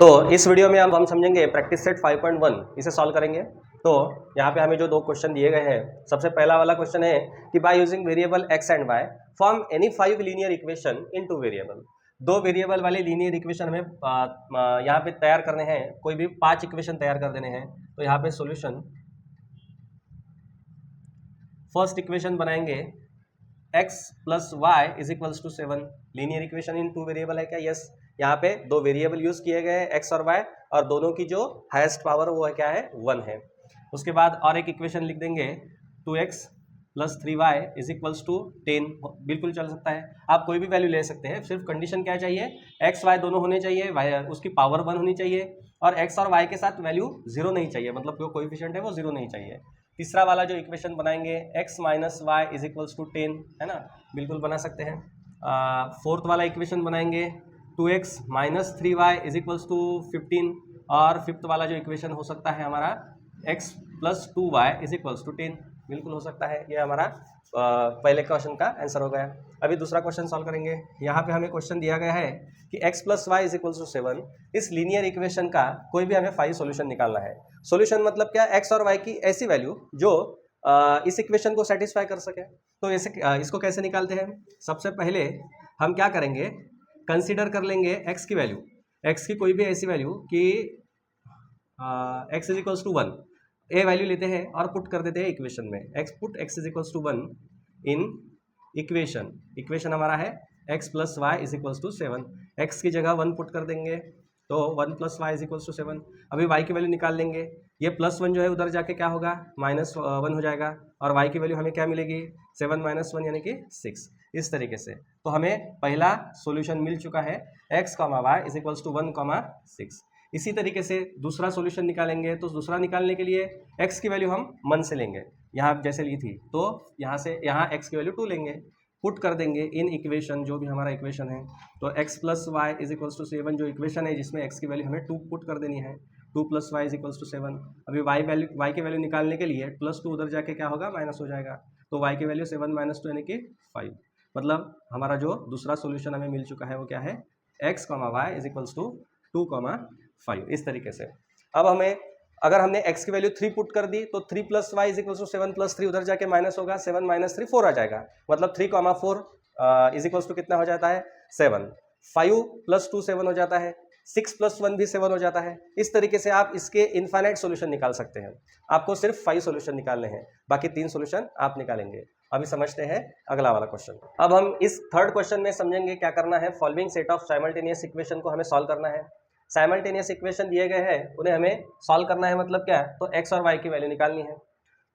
तो इस वीडियो में अब हम समझेंगे प्रैक्टिस सेट 5.1 इसे सॉल्व करेंगे। तो यहाँ पे हमें जो दो क्वेश्चन दिए गए हैं, सबसे पहला वाला क्वेश्चन है कि by using variable x and y form any 5 linear equation in 2 variable. दो वेरिएबल वाले लीनियर इक्वेशन हमें यहाँ पे तैयार करने हैं, कोई भी 5 इक्वेशन तैयार कर देने हैं। तो यहाँ पे सॉल्यूशन फर्स्ट इक्वेशन बनाएंगे x plus y is equals to 7। Linear equation in 2 variable है क्या? यस। यहाँ पे दो वेरिएबल यूज किए गए हैं x और y, और दोनों की जो हाईएस्ट पावर वो है क्या है? 1 है। उसके बाद और एक इक्वेशन लिख देंगे 2x plus 3y is equals to 10। बिल्कुल चल सकता है, आप कोई भी वैल्यू ले सकते हैं, सिर्फ कंडीशन क्या चाहिए? x y दोनों होने चाहिए, y उसकी पावर 1 होनी चाहिए, और x और y के साथ वैल्यू 0 नहीं चाहिए, मतलब जो कोएफिशिएंट है वो 0 नहीं चाहिए। तीसरा वाला जो इक्वेशन बनाएंगे x minus y is equals to 10, है ना? बिल्कुल बना सकते हैं। फोर्थ वाला इक्वेशन बनाएंगे 2x minus 3y is equals to 15, और फिफ्थ वाला जो इक्वेशन हो सकता है हमारा x plus 2y is equals to 10, बिल्कुल हो सकता है। ये हमारा पहले क्वेश्चन का आंसर हो गया। अभी दूसरा क्वेश्चन सॉल्व करेंगे। यहाँ पे हमें क्वेश्चन दिया गया है कि x plus y is equals to 7। इस लीनियर इक्वेशन का कोई भी हमें 5 सॉल्यूशन निकालना है। सॉल्यूशन मतलब क्या? x और y की ऐसी वैल्यू जो इस इक्वेशन को सेटिस्फाई कर सके। तो ऐसे इसको कैसे निकालते हैं? सबसे पहले हम क्या करेंगे, कंसीडर कर लेंगे x की वैल्यू, x की कोई भी ऐसी वैल्यू कि x is equals to 1, a value लेते हैं और पुट कर देते हैं इक्वेशन में। x is equals to 1 in equation हमारा है x plus y is equals to 7। x की जगह 1 पुट कर देंगे, तो 1 plus y is equals to 7। अभी y की वैल्यू निकाल लेंगे, ये प्लस 1 जो है उधर जाके क्या होगा? माइनस 1 हो जाएगा, और y की वैल्यू हमें क्या मिलेगी? 7 माइनस 1 यानी कि 6। इस तरीके से तो हमें पहला सॉल्यूशन मिल चुका है, x comma y is equals to 1 comma 6। इसी तरीके से दूसरा सॉल्यूशन निकालेंगे, तो दूसरा निकालने के लिए x की वैल्यू हम 1 से लेंगे, यहाँ जैसे ली थी, तो यहाँ से यहाँ x की वैल्यू 2 लेंगे, पुट कर देंगे इन इक्वेशन, जो भी हमारा इक्वेशन है। तो x plus y is equals to 7 जो इक्वेशन है, जिसमें x की वैल्यू हमें 2 पुट कर देनी है, 2 plus y is equals to 7। अभी y की वैल्यू निकालने के लिए प्लस 2 उधर जाके क्या होगा? माइनस हो जाएगा, तो y की वैल्यू 7 माइनस 2 यानी कि 5। मतलब हमारा जो दूसरा सोल्यूशन हमें मिल चुका है वो क्या है? x comma y is equals to 2 comma 5। इस तरीके से अब हमें, अगर हमने x की वैल्यू 3 पुट कर दी, तो 3 plus y is equal to 7 plus 3 उधर जाके माइनस होगा, 7 माइनस 3 4 आ जाएगा, मतलब 3 कॉमा 4 इज इक्वल टू कितना हो जाता है? 7। 5 प्लस 2 7 हो जाता है, 6 प्लस 1 भी 7 हो जाता है। इस तरीके से आप इसके इनफाइनाइट सॉल्यूशन निकाल सकते हैं। आपको सिर्फ 5 सॉल्यूशन निकालने हैं, बाकी 3 सॉल्यूशन आप निकालेंगे। अभी समझते हैं अगला वाला क्वेश्चन। अब हम इस थर्ड क्वेश्चन में समझेंगे क्या करना है। Following set of simultaneous equation को हमें सॉल्व करना है। साइमल्टेनियस इक्वेशन दिए गए हैं, उन्हें हमें सॉल्व करना है, मतलब क्या? तो x और y की वैल्यू निकालनी है।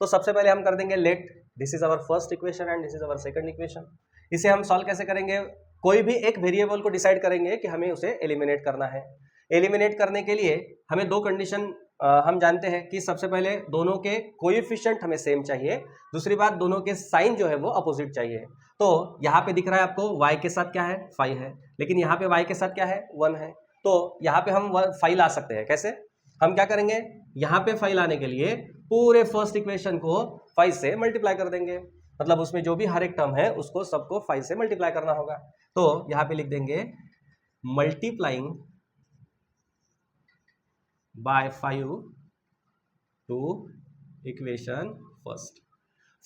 तो सबसे पहले हम कर देंगे let this is our first equation and this is our second equation. इसे हम सॉल्व कैसे करेंगे? कोई भी एक वेरिएबल को डिसाइड करेंगे कि हमें उसे एलिमिनेट करना है। एलिमिनेट करने के लिए हमें दो कंडीशन हम जानते हैं कि सबसे पहले दोनों के कोएफिशिएंट हमें सेम चाहिए, दूसरी बात दोनों के साइन जो है वो अपोजिट चाहिए। तो यहाँ पे दिख रहा है आपको y के साथ क्या है? 5 है, लेकिन यहाँ पे y के साथ क्या है? 1 है। तो यहाँ पे हम 5 ला सकते हैं। कैसे? हम क्या करेंगे, यहाँ पे 5 लाने के लिए पूरे फर्स्ट इक्वेशन को 5 से मल्टीप्लाई कर देंगे, मतलब उसमें जो भी हर एक टर्म है उसको सबको 5 से मल्टीप्लाई करना होगा। तो यहाँ पे लिख देंगे multiplying by 5 to equation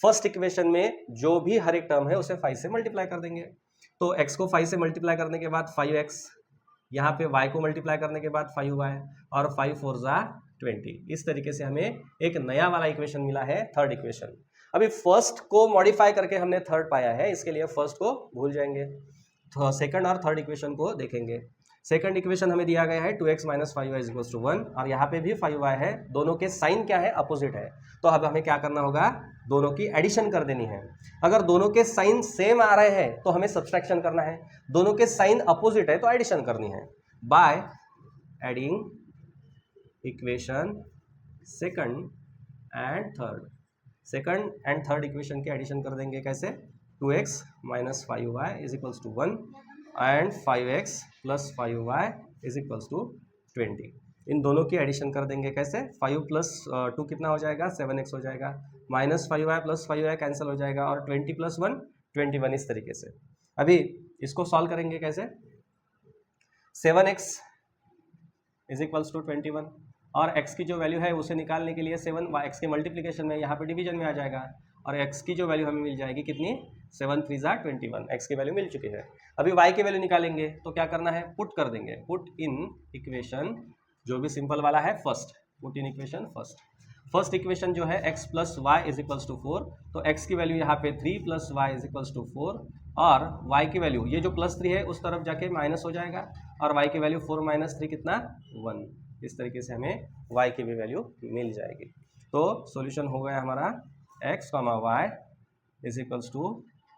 first equation में जो भी हर एक टर्म है उसे 5 से मल्टीप्लाई कर देंगे। तो x को 5 से मल्टीप्लाई करने के बाद 5x, यहाँ पे y को मल्टीप्लाई करने के बाद 5y, और 5 4 जा 20। इस तरीके से हमें एक नया वाला इक्वेशन मिला है, थर्ड इक्वेशन। अभी फर्स्ट को मॉडिफाई करके हमने थर्ड पाया है, इसके लिए फर्स्ट को भूल जाएंगे, तो सेकंड और थर्ड इक्वेशन को देखेंगे। सेकंड इक्वेशन हमें दिया गया है 2x minus 5y is equal to 1, और यहाँ पे भी 5y है, दोनों के साइन क्या है? अपोजिट है। तो अब हमें क्या करना होगा? दोनों की एडिशन कर देनी है। अगर दोनों के साइन सेम आ रहे हैं तो हमें सब्सट्रैक्शन करना है, दोनों के साइन अपोजिट है तो एडिशन करनी है। By adding equation second and third equation के एडिशन कर देंगे। कैसे? 2x minus 5y is equal to 1 and 5x plus 5y is equals to 20। इन दोनों की एडिशन कर देंगे। कैसे? 5 प्लस 2 कितना हो जाएगा? 7x हो जाएगा, minus 5y plus 5y cancel हो जाएगा, और 20 प्लस 1 21। इस तरीके से अभी इसको सॉल्व करेंगे। कैसे? 7x इज इक्वल्स टू 21 और x की जो वैल्यू है उसे निकालने के लिए 7 x के मल्टीप्लिकेशन में यहाँ पे डिवीजन में आ जाएगा और x की जो वैल्यू हमें मिल जाएगी कितनी 7 3 ज़ा 21 x की वैल्यू मिल चुकी है। अभी y की वैल्यू निकालेंगे तो क्या करना है, पुट कर देंगे, पुट इन इक्वेशन जो भी सिंपल वाला है first, put in equation first equation जो है x plus y is equals to 4, तो x की वैल्यू यहाँ पे 3 plus y is equals to 4 और y की वैल्यू ये जो प्लस 3 है उस तरफ जाके माइनस हो जाएगा और y की वैल्यू 4 माइनस 3 कितना 1, इस तरीके से हमें y की भी वैल्यू मिल जाएगी। तो सॉल्यूशन हो गया हमारा x, y is equals to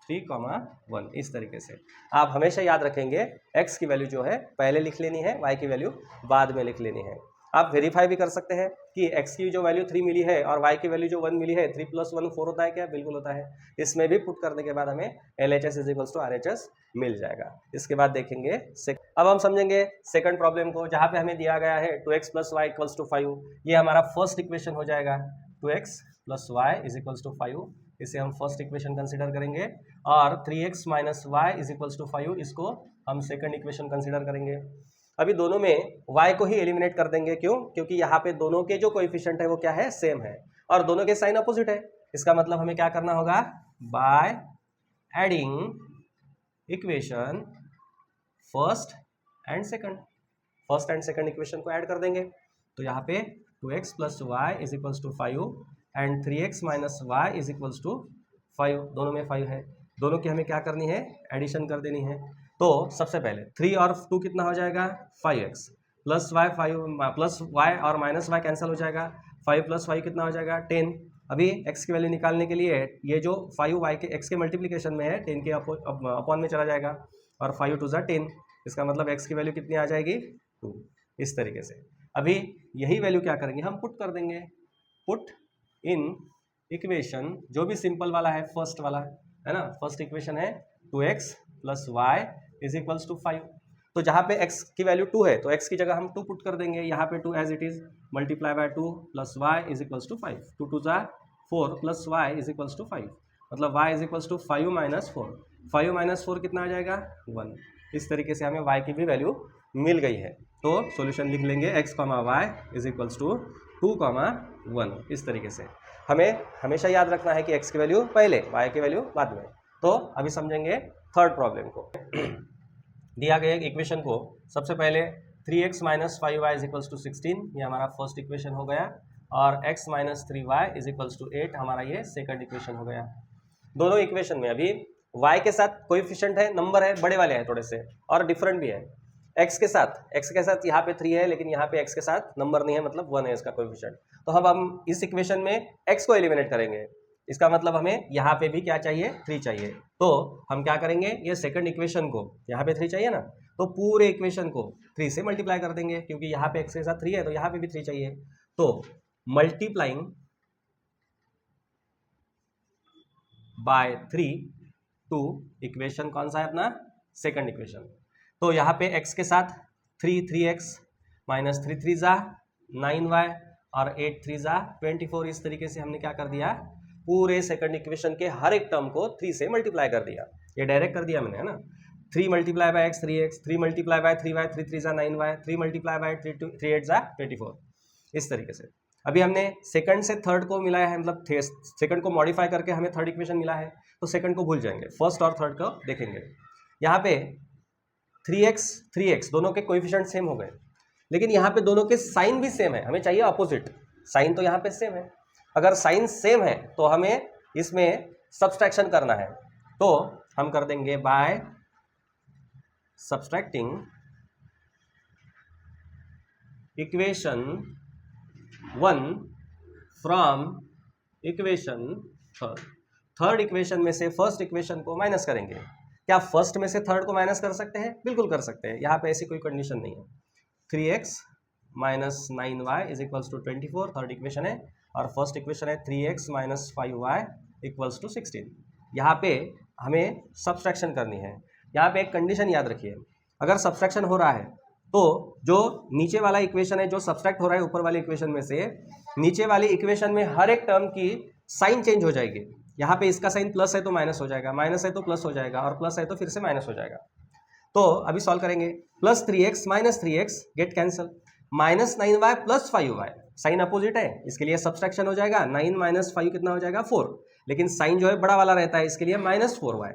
3, 1, इस तरीके से। आप हमेशा याद रखेंगे x की वैल्यू जो है पहले लिख लेनी है, y की वैल्यू बाद में लिख लेनी है। आप वेरीफाई भी कर सकते हैं कि x की जो वैल्यू 3 मिली है और y की वैल्यू जो 1 मिली है, 3 + 1 4 होता है क्या, बिल्कुल होता है। इसमें भी पुट करने के बाद हमें LHS is equals to RHS मिल जाएगा। इसके बाद देखेंगे अब हम समझेंगे सेकंड प्रॉब्लम को, जहाँ पे हमें दिया गया है 2x + y = 5। ये हमारा फर्स्ट इक्वेशन हो जाएगा, 2x + y = 5, इसे हम फर्स्ट इक्वेशन कंसिडर करेंगे और 3x - y = 5 इसको हम सेकंड इक्वेशन कंसिडर करेंगे। अभी दोनों में y को ही एलिमिनेट कर देंगे, क्यों, क्योंकि यहाँ पे दोनों के जो कोएफिशिएंट है वो क्या है, सेम है और दोनों के साइन अपोजिट है। इसका मतलब हमें क्या करना होगा, bye adding equation first and second equation को ऐड कर देंगे। तो यहाँ पे 2x + y = 5 and 3x - y = 5, दोनों में 5 है, दोनों की हमें क्या करनी है, एडिशन कर देनी है। तो सबसे पहले 3 और 2 कितना हो जाएगा, 5x plus y 5 plus y और माइनस y कैंसिल हो जाएगा, 5 + 5 कितना हो जाएगा 10। अभी x की वैल्यू निकालने के लिए ये जो 5 y के x के मल्टीप्लिकेशन में है 10 के अपॉन में चला जाएगा और 5 × 2 = 10, इसका मतलब x की वैल्यू कितनी आ जाएगी 2, इस तरीके से। अभी यही वैल्यू क्या करेंगे, हम पुट कर देंगे, पुट इन इक्वेशन जो भी सिंपल वाला है, फर्स्ट वाला है ना, फर्स्ट इक्वेशन है 2x + y = 5। तो जहाँ पे x की वैल्यू 2 है तो x की जगह हम 2 पुट कर देंगे, यहाँ पे 2 as it is, multiply by 2 + y = 5, 2 × 2 = 4 plus y = 5, मतलब y = 5 - 4, 5 - 4 कितना आ जाएगा 1। इस तरीके से हमें y की भी वैल्यू मिल गई है। तो सॉल्यूशन लिख लेंगे x, y = 2, 1, इस तरीके से। हमें हमेशा याद रखना है कि x की वैल्यू पहले, y की वैल्यू बाद में। तो अभी समझेंगे थर्ड प्रॉब्लम को। दिया गया इक्वेशन को सबसे पहले 3x - 5y = 16, ये हमारा फर्स्ट इक्वेशन हो गया और x - 3y = 8 हमारा ये सेकंड इक्वेशन हो गया। दोनों इक्वेशन में अभी y के साथ कोएफिशिएंट है, नंबर है, बड़े वाले हैं थोड़े से और डिफरेंट भी है। x के साथ यहाँ पे 3 है लेकिन यहाँ पे x के साथ नंबर नहीं है, मतलब 1 है इसका कोएफिशिएंट। तो हम इस इक्वेशन में x को एलिमिनेट करेंगे, इसका मतलब हमें यहाँ पे भी क्या चाहिए, 3 चाहिए। तो हम क्या करेंगे, ये सेकंड इक्वेशन को, यहाँ पे 3 चाहिए ना, तो पूरे इक्वेशन को 3 से मल्टीप्लाई कर देंगे, क्योंकि यहाँ पे x के साथ 3 है तो यहाँ पे भी 3 चाहिए। तो मल्टीप्लाइंग बाय 3 टू इक्वेशन कौन सा है अपना, सेकंड इक्वेशन। तो यहाँ पे x के साथ 3x - 3 3 ज़ा 9y और 8 3 ज़ा 24, इस तरीके से हमने क्या कर दिया, पूरे सेकंड इक्वेशन के हर एक टर्म को 3 से मल्टीप्लाई कर दिया। ये डायरेक्ट कर दिया मैंने, है ना। 3 × x 3x, 3 × 3y 3 3 ज़ा 9y, 3 × 3 8 ज़ा 24, इस तरीके से। अभी हमने सेकंड से थर्ड को मिलाया है, मतलब सेकंड को मॉडिफाई करके हमें थर्ड इक्वेशन मिला है, तो सेकंड को भूल जाएंगे, फर्स्ट और थर्ड को देखेंगे। यहाँ पे 3x दोनों के कोएफिशिएंट सेम हो गए, लेकिन यहाँ पे दोनों के साइन भी सेम है, हमें चाहिए अपोजिट। साइन तो यहाँ पे सेम है, अगर साइन सेम है तो हमें इसमें सब्सट्रैक्शन करना है, तो हम कर देंगे by subtracting equation 1 from equation third equation में से फर्स्ट इक्वेशन को माइनस करेंगे। क्या फर्स्ट में से थर्ड को माइनस कर सकते हैं, बिल्कुल कर सकते हैं, यहाँ पे ऐसी कोई कंडीशन नहीं है। 3x - 9y = 24 थर्ड इक्वेशन है और फर्स्ट इक्वेशन है 3x - 5y = 16। यहाँ पे हमें सब्सट्रैक्शन करनी है। यहाँ पे एक कंडीशन याद रखिए, अगर सब्सट्रैक्शन हो रहा है तो जो नीचे वाला इक्वेशन है जो सब्सट्रैक्ट हो रहा है ऊपर वाले इक्वेशन में से, नीचे वाली इक्वेशन में हर एक टर्म की साइन चेंज हो जाएगी। यहाँ पे इसका साइन प्लस है तो माइनस हो जाएगा, माइनस है तो प्लस हो जाएगा और प्लस है तो फिर से माइनस हो जाएगा। तो अभी सॉल्व करेंगे, +3x - 3x get cancel, -9y plus 5y, sign opposite है इसके लिए सब्सट्रैक्शन हो जाएगा, 9 माइनस 5 कितना हो जाएगा 4, लेकिन साइन जो है बड़ा वाला रहता है इसके लिए -4y,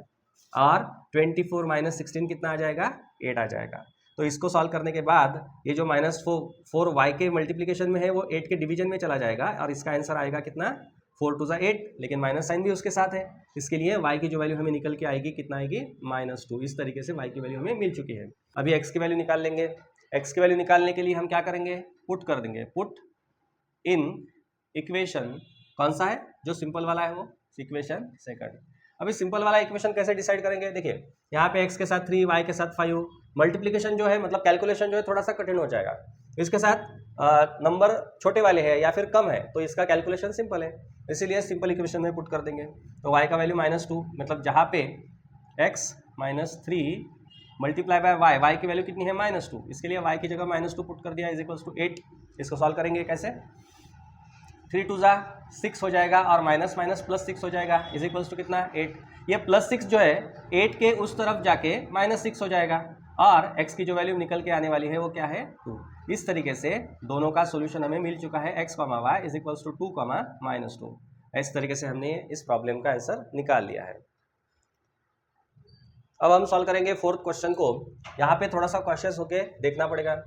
और 24 माइनस 16 कितना आ जाएगा 8 आ जाएगा। तो इसको सॉल्व करने के बाद ये जो -4y के मल्टीप्लीकेशन में है वो 8 के डिवीजन में चला जाएगा और इसका आंसर आएगा कितना 4 टू ज़ा 8, लेकिन माइनस साइन भी उसके साथ है, इसके लिए y की जो वैल्यू हमें निकल के आएगी कितना आएगी -2। इस तरीके से y की वैल्यू हमें मिल चुकी है। अभी x की वैल्यू निकाल लेंगे। x की वैल्यू निकालने के लिए हम क्या करेंगे, पुट कर देंगे, पुट इन इक्वेशन, कौन सा है जो सिंपल वाला है वो इक्वेशन सेकंड। अभी सिंपल वाला इक्वेशन कैसे डिसाइड करेंगे, देखिए यहाँ पे x के साथ 3, y के साथ 5, मल्टीप्लिकेशन जो है मतलब कैलकुलेशन जो है थोड़ा सा कठिन हो जाएगा, इसके साथ नंबर छोटे वाले हैं या फिर कम है तो इसका कैलकुलेशन सिंपल है, इसीलिए सिंपल इक्वेशन में पुट कर देंगे। तो y का वैल्यू -2, मतलब जहाँ पे x -3 मल्टीप्लाई बाय y की वैल्यू कितनी है -2, इसके लिए y की जगह -2 पुट कर दिया, =8। इसको सॉल्व करेंगे कैसे, 3 टू ज़ा 6 हो जाएगा और माइनस +6 हो जाएगा, = कितना 8। ये +6 जो है 8 के उस तरफ जाके -6 हो जाएगा और x की जो वैल्यू निकल के आने वाली है वो क्या है 2। इस तरीके से दोनों का सोल्यूशन हमें मिल चुका है, x, y = 2, -2। इस तरीके से हमने इस प्रॉब्लम का आंसर निकाल लिया है। अब हम सॉल्व करेंगे फोर्थ क्वेश्चन को। यहाँ पे थोड़ा सा कॉशियस होके देखना पड़ेगा।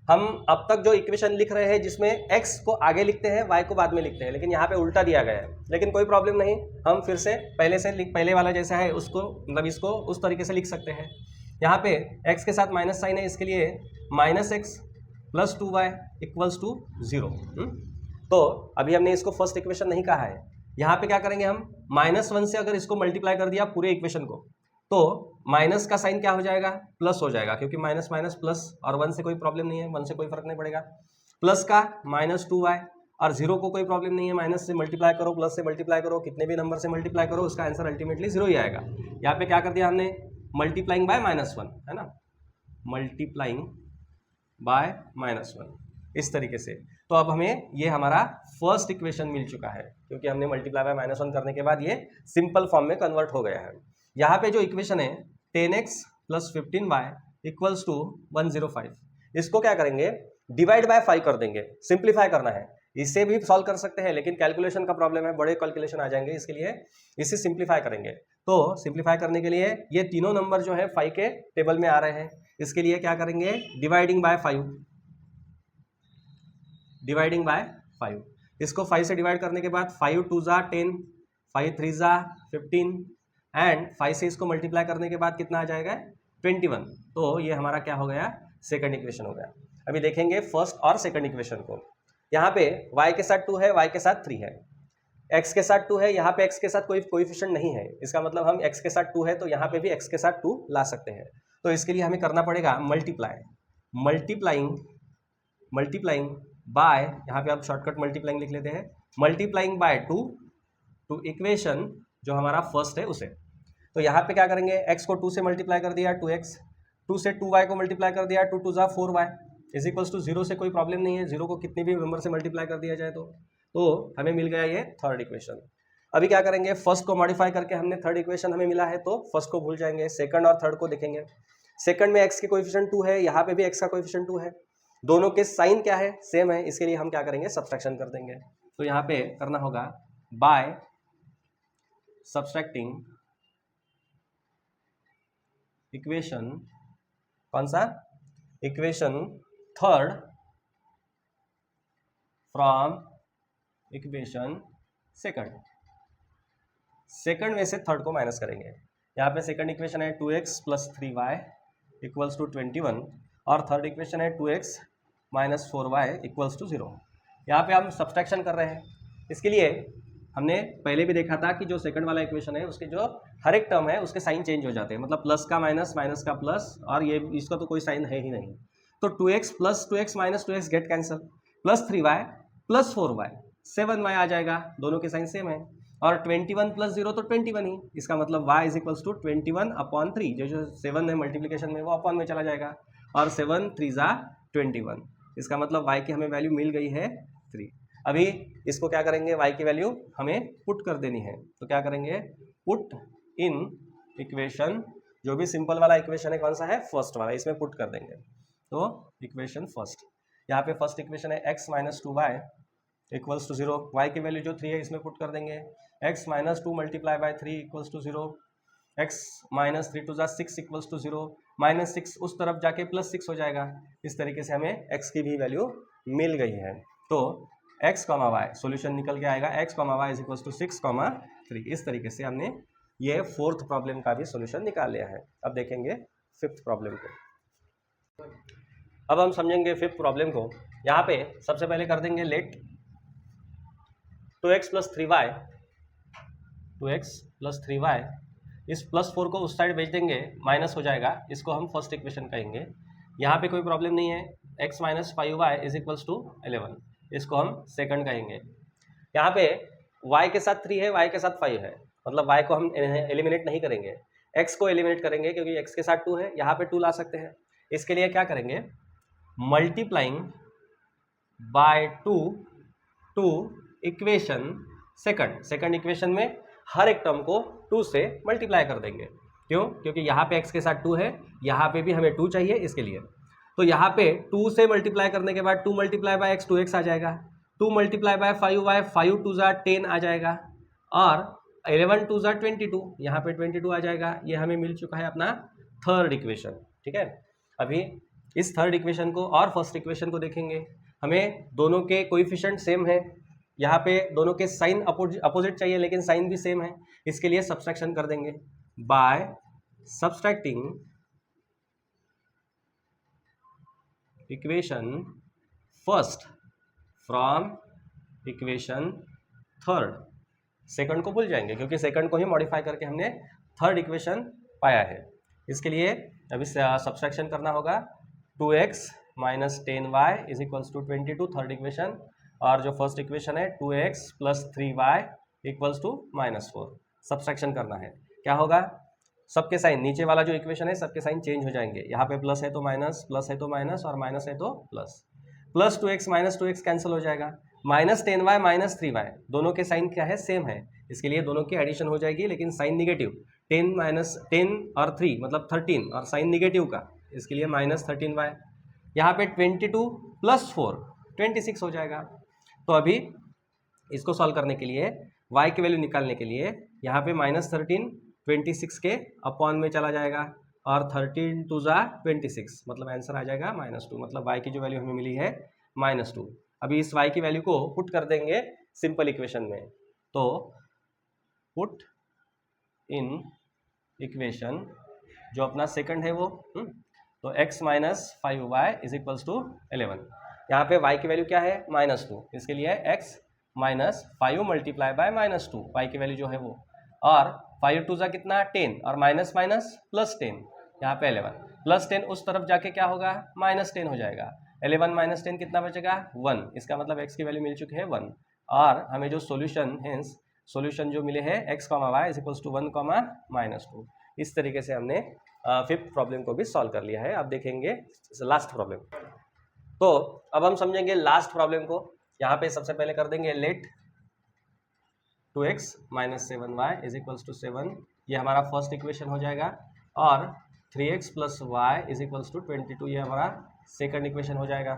हम अब तक जो इक्वेशन लिख रहे हैं जिसमें x को आगे लिखते हैं y को बाद में लिखते हैं, लेकिन यहाँ पे उल्टा दिया गया है, लेकिन कोई प्रॉब्लम नहीं, हम फिर से पहले वाला जैसा है उसको मतलब इसको उस तरीके से लिख सकते हैं। यहाँ पे x के साथ माइनस साइन है, इसके लिए -x + 2y = 0। तो अभी हमने इसको फर्स्ट इक्वेशन नहीं कहा है, यहाँ पे क्या करेंगे हम -1 से अगर इसको मल्टीप्लाई कर दिया पूरे इक्वेशन को तो माइनस का साइन क्या हो जाएगा प्लस हो जाएगा, क्योंकि माइनस माइनस प्लस, और 1 से कोई प्रॉब्लम नहीं है, 1 से कोई फर्क नहीं पड़ेगा। प्लस का -2y और 0 को कोई प्रॉब्लम नहीं है, माइनस से मल्टीप्लाई करो प्लस से मल्टीप्लाई करो, कितने भी नंबर से मल्टीप्लाई करो उसका आंसर अल्टीमेटली 0 ही आएगा। यहाँ पे क्या कर दिया हमने, मल्टीप्लाइंग बाय -1, है ना, मल्टीप्लाइंग बाय -1, इस तरीके से। तो अब हमें ये हमारा फर्स्ट इक्वेशन मिल चुका है, क्योंकि हमने मल्टीप्लाई बाय -1 करने के बाद ये सिंपल फॉर्म में कन्वर्ट हो गया है। यहाँ पे जो इक्वेशन है 10x + 15y = 105, इसको क्या करेंगे डिवाइड बाय 5 कर देंगे, सिंप्लीफाई करना है। इसे भी सॉल्व कर सकते हैं लेकिन कैलकुलेशन का प्रॉब्लम है, बड़े कैलकुलेशन आ जाएंगे, इसके लिए इसे सिंप्लीफाई करेंगे। तो सिंप्लीफाई करने के लिए ये तीनों नंबर जो है 5 के टेबल में आ रहे हैं, इसके लिए क्या करेंगे डिवाइडिंग बाय 5, डिवाइडिंग बाय 5। इसको 5 से डिवाइड करने के बाद 5 2 ज़ा 10, 5 3 ज़ा 15 एंड 5 से इसको मल्टीप्लाई करने के बाद कितना आ जाएगा 21। तो ये हमारा क्या हो गया सेकंड इक्वेशन हो गया। अभी देखेंगे फर्स्ट और सेकंड इक्वेशन को। यहाँ पे y के साथ 2 है, y के साथ 3 है, x के साथ 2 है, यहाँ पे x के साथ कोई कोएफिशिएंट नहीं है, इसका मतलब हम x के साथ 2 है तो यहाँ पे भी x के साथ 2 ला सकते हैं। तो इसके लिए हमें करना पड़ेगा मल्टीप्लाइंग बाय, यहाँ पे आप शॉर्टकट मल्टीप्लाइंग लिख लेते हैं, मल्टीप्लाइंग बाय 2 टू इक्वेशन जो हमारा फर्स्ट है उसे। तो यहाँ पे क्या करेंगे x को 2 से मल्टीप्लाई कर दिया 2x, 2 से 2y को मल्टीप्लाई कर दिया 2 2 ज़ा 4y = 0 से कोई प्रॉब्लम नहीं है, 0 को कितने भी नंबर से मल्टीप्लाई कर दिया जाए तो हमें मिल गया ये थर्ड इक्वेशन। अभी क्या करेंगे फर्स्ट को मॉडिफाई करके हमने थर्ड इक्वेशन हमें मिला है तो फर्स्ट को भूल जाएंगे, सेकंड और थर्ड को देखेंगे। सेकंड में x के कोएफिशिएंट 2 है, यहाँ पे भी x का कोएफिशिएंट 2 है, दोनों के साइन क्या है सेम है, इसके लिए हम क्या करेंगे सब्सट्रैक्शन कर देंगे। तो यहाँ पे करना होगा बाय सब्सट्रैक्टिंग इक्वेशन, कौन सा equation third from equation second, second में से थर्ड को माइनस करेंगे। यहाँ पे सेकंड इक्वेशन है 2x + 3y = 21 और थर्ड इक्वेशन है 2x - 4y = 0। यहाँ पे हम सब्सट्रैक्शन कर रहे हैं, इसके लिए हमने पहले भी देखा था कि जो सेकंड वाला इक्वेशन है उसके जो हर एक टर्म है उसके साइन चेंज हो जाते हैं, मतलब प्लस का माइनस, माइनस का प्लस, और ये इसका तो कोई साइन है ही नहीं। तो 2x + 2x - 2x get cancel, + 3y + 4y 7y आ जाएगा, दोनों के साइन सेम है, और 21 + 0 तो 21 ही, इसका मतलब y = 21/3, जो 7 है मल्टीप्लिकेशन में वो अपॉन में चला जाएगा, और 7 3 ज़ा 21, इसका मतलब y की हमें वैल्यू मिल गई है 3। अभी इसको क्या करेंगे y की वैल्यू हमें पुट कर देनी है, तो क्या करेंगे पुट इन इक्वेशन, जो भी सिंपल वाला इक्वेशन है कौन सा है फर्स्ट वाला, इसमें पुट कर देंगे। तो इक्वेशन फर्स्ट, यहाँ पे फर्स्ट इक्वेशन है x minus 2y equals to 0, y की वैल्यू जो 3 है इसमें पुट कर देंगे, x minus 2 multiply by 3 equals to 0, x minus 3 two 6 equals to 0, minus 6 उस तरफ जाके प्लस 6 हो जाएगा। इस तरीके से हमें x की भी वैल्यू मिल गई है। तो x, y सोल्यूशन निकल के आएगा x, y is equals to 6, 3। इस तरीके से हमने ये फोर्थ प्रॉब्लम का भी सोल्यूशन निकाल लिया है। अब देखेंगे फिफ्थ प्रॉब्लम को। अब हम समझेंगे फिफ्थ प्रॉब्लम को। यहाँ पे सबसे पहले कर देंगे let 2x plus 3y, 2x plus 3y, इस प्लस 4 को उस साइड भेज देंगे, माइनस हो जाएगा, इसको हम फर्स्ट इक्वेशन कहेंगे। यहाँ पे कोई प्रॉब्लम नहीं है, x minus 5y is equals to 11, इसको हम सेकंड कहेंगे। यहाँ पे y के साथ 3 है, y के साथ 5 है, मतलब y को हम एलिमिनेट नहीं करेंगे, x को एलिमिनेट करेंगे, क्योंकि x के साथ 2 है, यहाँ पे 2 ला सकते हैं। इसके लिए क्या करेंगे, multiplying by 2 equation second equation में हर एक टर्म को 2 से मल्टीप्लाई कर देंगे। क्यों? क्योंकि यहाँ पे x के साथ 2 है, यहाँ पे भी हमें 2 चाहिए, इसके लिए। तो यहाँ पे 2 से मल्टीप्लाई करने के बाद 2 मल्टीप्लाई बाय x 2x आ जाएगा, 2 मल्टीप्लाई बाय 5y 5 2 ज़ा 10 आ जाएगा, और 11 2 ज़ा 22, यहाँ पे 22 आ जाएगा। ये हमें मिल चुका है अपना थर्ड इक्वेशन। ठीक है, अभी इस थर्ड इक्वेशन को और फर्स्ट इक्वेशन को देखेंगे। हमें दोनों के कोएफिशिएंट सेम है, यहाँ पे दोनों के साइन अपोजिट चाहिए, लेकिन साइन भी सेम है। इसके लिए सब्सट्रैक्शन कर देंगे by subtracting equation first from equation third. Second को भूल जाएंगे, क्योंकि सेकंड को ही मॉडिफाई करके हमने थर्ड इक्वेशन पाया है। इसके लिए अभी सब्सट्रैक्शन करना होगा, 2x minus 10y is equals to 22 third equation, और जो फर्स्ट इक्वेशन है 2x plus 3y equals to -4। Subtraction करना है, क्या होगा, सबके साइन, नीचे वाला जो इक्वेशन है सबके साइन चेंज हो जाएंगे। यहाँ पे प्लस है तो माइनस, प्लस है तो माइनस, और माइनस है तो plus. Plus 2x minus 2x cancel हो जाएगा, माइनस 10y माइनस 3y, दोनों के साइन क्या है, सेम है। इसके लिए दोनों की एडिशन हो जाएगी, लेकिन साइन निगेटिव, 10 माइनस 10 और 3 मतलब 13, और साइन निगेटिव का, इसके लिए माइनस 13y। यहाँ पे 22 प्लस 4 26 हो जाएगा। तो अभी इसको सॉल्व करने के लिए, y की वैल्यू निकालने के लिए, यहाँ पे -13 26 के अपॉन में चला जाएगा, और 13 2 ज़ा 26, मतलब आंसर आ जाएगा -2, मतलब y की जो वैल्यू हमें मिली है -2। अभी इस y की वैल्यू को पुट कर देंगे सिंपल इक्वेशन में। तो पुट इन इक्वेशन जो अपना सेकंड है वो, तो x minus 5y is equals to 11। यहाँ पे y की वैल्यू क्या है, -2, इसके लिए x minus 5 multiply by -2, y की वैल्यू जो है वो, और 5 2 ज़ा कितना 10, और माइनस माइनस प्लस 10, यहाँ पे 11 प्लस 10 उस तरफ जाके क्या होगा, -10 हो जाएगा। 11 माइनस 10 कितना बचेगा, 1। इसका मतलब x की वैल्यू मिल चुकी है 1, और हमें जो सोल्यूशन हेंस सोल्यूशन जो मिले हैं x, y is equals to 1, -2। इस तरीके से हमने फिफ्थ प्रॉब्लम को भी सॉल्व कर लिया है। अब देखेंगे लास्ट प्रॉब्लम। तो अब हम समझेंगे लास्ट प्रॉब्लम को। यहाँ पे सबसे पहले कर देंगे let 2x minus 7y is equals to 7, ये हमारा फर्स्ट इक्वेशन हो जाएगा, और 3x plus y is equals to 22, ये हमारा सेकंड इक्वेशन हो जाएगा।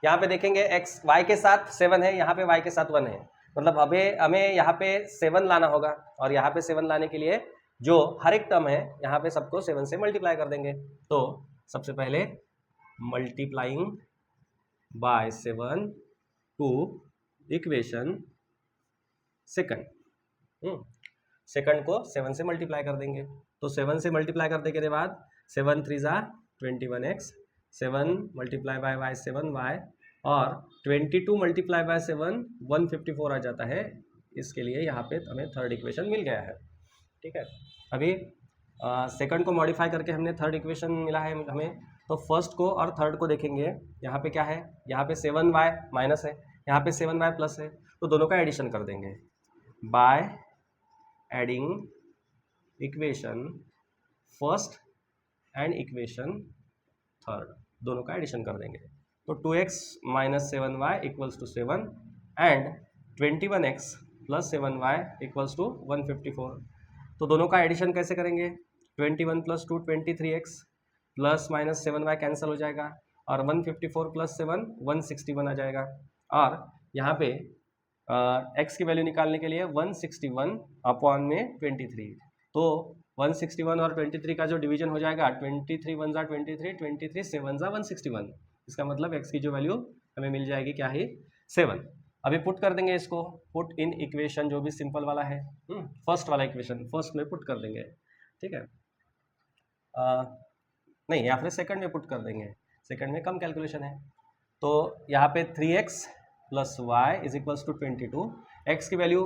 यहाँ पे देखेंगे x y के साथ 7 है, यहाँ पे y के साथ 1 है, मतलब अभी हमें यहाँ पे 7 लाना होगा, और यहाँ पे 7 लाने के लिए जो हर एक टर्म है यहाँ पे सबको 7 से मल्टीप्लाई कर देंगे। तो सबसे पहले multiplying by 7 to equation second को 7 से मल्टीप्लाई कर देंगे। तो 7 से मल्टीप्लाई करने के बाद 7 3 ज़ा 21x, 7 multiply by y 7y, और 22 मल्टीप्लाई बाय 7 154 आ जाता है। इसके लिए यहाँ पे हमें थर्ड इक्वेशन मिल गया है। ठीक है, अभी सेकंड को मॉडिफाई करके हमने थर्ड इक्वेशन मिला है हमें। तो फर्स्ट को और थर्ड को देखेंगे, यहाँ पे क्या है, यहाँ पे 7y माइनस है, यहाँ पे 7y प्लस है, तो दोनों का एडिशन कर देंगे by adding equation first and equation third, दोनों का एडिशन कर देंगे। तो 2x minus 7y equals to 7, and 21x plus 7y equals to 154। तो दोनों का एडिशन कैसे करेंगे, 21 plus 2 23x, plus minus 7y cancel हो जाएगा, और 154 प्लस 7 161 आ जाएगा। और यहाँ पे x की वैल्यू निकालने के लिए 161 अपॉन में 23, तो 161 और 23 का जो डिवीजन हो जाएगा 23 1 जा 23, 23 7 जा 161, इसका मतलब x की जो वैल्यू हमें मिल जाएगी क्या ही 7। अभी पुट कर देंगे इसको, पुट इन इक्वेशन जो भी सिंपल वाला है, फर्स्ट वाला इक्वेशन फर्स्ट में पुट कर देंगे, ठीक है। नहीं, या फिर सेकंड में पुट कर देंगे, सेकंड में कम कैलकुलेशन है। तो यहाँ पे 3x plus y is equals to 22, x की वैल्यू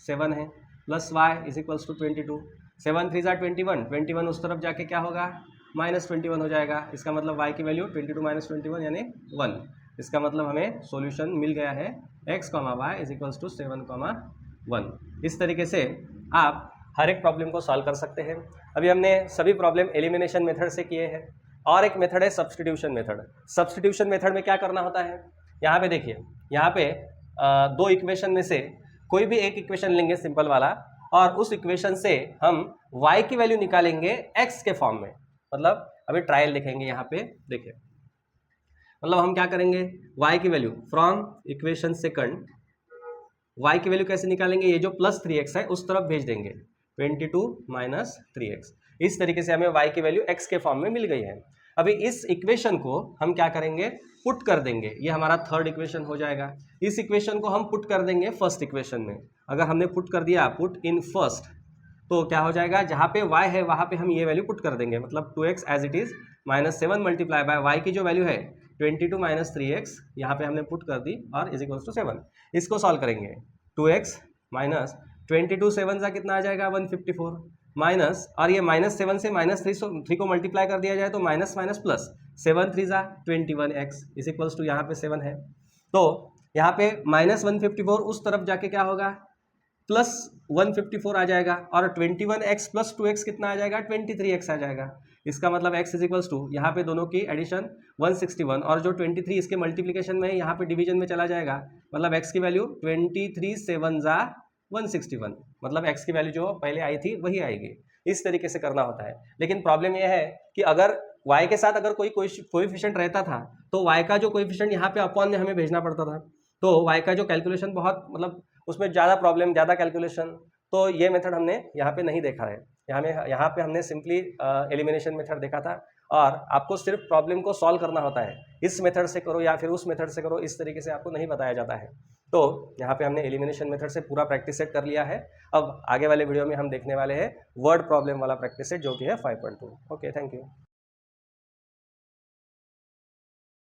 7 है, plus y is equals to 22, 7 3 जार 21, 21 उस तरफ जाके क्या होगा -21 हो जाएगा। इसका मतलब y की वैल्यू 22 - 21 यानी 1। इसका मतलब हमें सॉल्यूशन मिल गया है x, y is equals to 7, 1। इस तरीके से आप हर एक प्रॉब्लम को सॉल्व कर सकते हैं। अभी हमने सभी प्रॉब्लम एलिमिनेशन मेथड से किए हैं, और एक मेथड है सब्स्टिट्यूशन मेथड। सब्स्टिट्यूशन मेथड में क्या करना होता है, यहाँ पे देखिए, यहाँ पे दो इक्वेशन में से कोई भी एक इक्वेशन लेंगे सिंपल वाला, और उस इक्वेशन से हम y की वैल्यू निकालेंगे x के फॉर्म में। मतलब अभी ट्रायल देखेंगे यहाँ पे, देखिए मतलब हम क्या करेंगे, y की value from equation second, y की वैल्यू कैसे निकालेंगे, ये जो प्लस 3x है उस तरफ भेज देंगे, 22 - 3x। इस तरीके से हमें y की वैल्यू x के फॉर्म में मिल गई है। अभी इस इक्वेशन को हम क्या करेंगे, पुट कर देंगे, ये हमारा थर्ड इक्वेशन हो जाएगा। इस इक्वेशन को हम पुट कर देंगे फर्स्ट इक्वेशन में। अगर हमने पुट कर दिया, पुट इन फर्स्ट, तो क्या हो जाएगा, जहाँ पे y है वहाँ पे हम ये वैल्यू पुट कर देंगे, मतलब 2x as it is -7 multiply by y की जो वैल्यू है 22 - 3x, यहाँ पे हमने पुट कर दी और इज इक्वल्स टू 7। इसको सॉल्व करेंगे, 2x माइनस 22 7 का कितना आ जाएगा 154, माइनस, और ये -7 से -3 को मल्टीप्लाई कर दिया जाए तो माइनस माइनस प्लस, 7 3 जा 21x इज इक्वल्स टू यहाँ पे 7 है, तो यहाँ पे -154 उस तरफ जाके क्या होगा, प्लस 154 आ जाएगा, और 21x प्लस 2x कितना आ जाएगा, 23x आ जाएगा। इसका मतलब x इज इक्वल्स टू, यहाँ पे दोनों की एडिशन 161, और जो 23 इसके मल्टीप्लिकेशन में यहाँ पे डिवीजन में चला जाएगा, मतलब x की वैल्यू 23 7 जा 161, मतलब x की वैल्यू जो पहले आई थी वही आएगी। इस तरीके से करना होता है। लेकिन प्रॉब्लम यह है कि अगर y के साथ अगर कोई कोएफिशिएंट रहता था तो y का जो कोएफिशिएंट यहाँ पे अपॉन में हमें भेजना पड़ता था, तो y का जो कैलकुलेशन बहुत, मतलब उसमें ज़्यादा प्रॉब्लम, ज़्यादा कैलकुलेशन, तो ये मेथड हमने यहाँ पे नहीं देखा है। यहाँ पे हमने सिंपली एलिमिनेशन मेथड देखा था, और आपको सिर्फ प्रॉब्लम को सॉल्व करना होता है, इस मेथड से करो या फिर उस मेथड से करो, इस तरीके से आपको नहीं बताया जाता है। तो यहाँ पे हमने एलिमिनेशन मेथड से पूरा प्रैक्टिस सेट कर लिया है। अब आगे वाले वीडियो में हम देखने वाले हैं वर्ड प्रॉब्लम वाला प्रैक्टिस सेट, जो कि है 5.2। Okay, thank you.